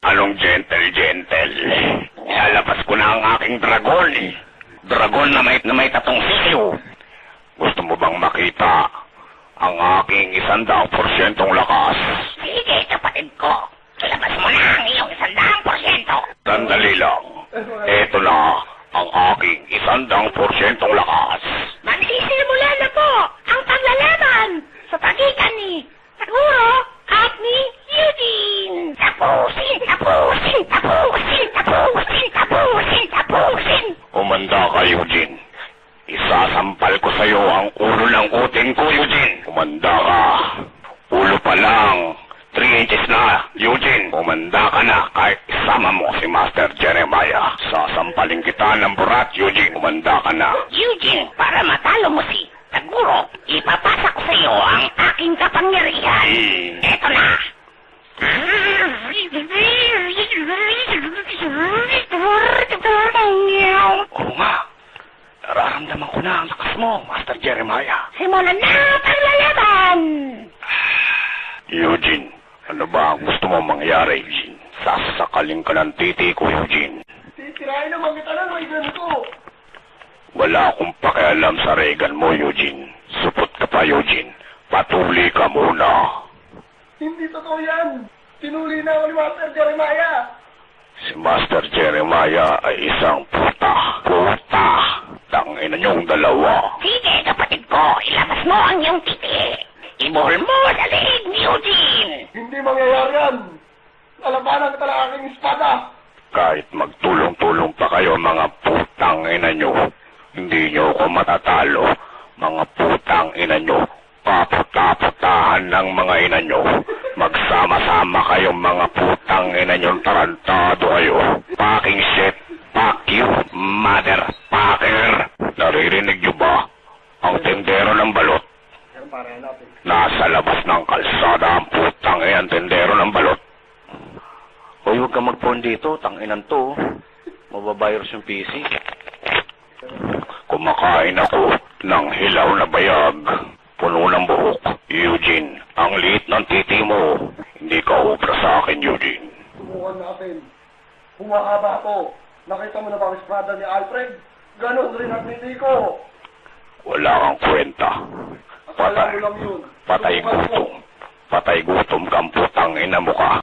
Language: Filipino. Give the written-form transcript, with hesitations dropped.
Anong gentle? Lalabas ko na ang aking dragon. Dragon na may tatong sisiyo. Gusto mo bang makita ang aking 100% lakas? Sige, kapatid ko. Ilabas mo na ang iyong 100%. Sandali lang. Ito na ang aking 100% lakas. Magsisimula na po ang paglalaban sa pagitan ni Taguro at ni Eugene. Tapusin. Kumanda ka, Eugene. Isasampal ko sa'yo ang ulo ng uting ko, Eugene. Kumanda ka. Ulo pa lang. 3 inches na, Eugene. Kumanda ka na kahit isama mo si Master Jeremiah. Sasampalin kita ng burat, Eugene. Kumanda ka na. Eugene, para matalo mo si Taguro, ipapasa ko sa iyo ang aking kapangyarihan. Eto na. Oo nga. Nararamdaman ko na ang lakas mo, Master Jeremiah. Simulan na ang paglalaban. Eugene, ano ba ang gusto mo mangyari, Eugene? Sasakalin ka ng titi ko, Eugene. Titirahin naman kita ng Reagan ko. Wala akong pakialam sa Reagan mo, Eugene. Supot ka pa, Eugene. Patuli ka muna. Hindi totoo yan. Tinuli na ako ni Master Jeremiah. Si Master Jeremiah ay isang puta. Tangina niyong dalawa. Sige, kapatid ko, ilabas mo ang iyong titi. Ibuhol mo sa leeg ni Eugene. Hindi mangyayari yan. Lalabanan kita ng aking espada. Kahit magtulong-tulong pa kayo, mga putang ina niyo, hindi niyo ako matatalo. Mga putang ina niyo, paputa-putahan ng mga ina niyo. Magsama-sama kayong mga putang ina niyo, tarantado kayo. Fucking shit, fuck you, motherfucker. Naririnig niyo ba? Ang tendero ng balot. Nasa labas ng kalsada ang putang ang tendero ng balot. Hoy, huwag ka mag-phone dito, tanginan to. Mababayros yung PC. Kumakain ako ng hilaw na bayag. Puno ng buhok. Eugene, ang liit ng titi mo. Hindi ka obra sa akin, Eugene. Subukan natin. Humahaba ako. Nakita mo na ba ang espada ni Alfred? Ganon rin ang titi ko. Wala kang kwenta. Akala mo lang yun. Patay gutom kang putang ina mo ka.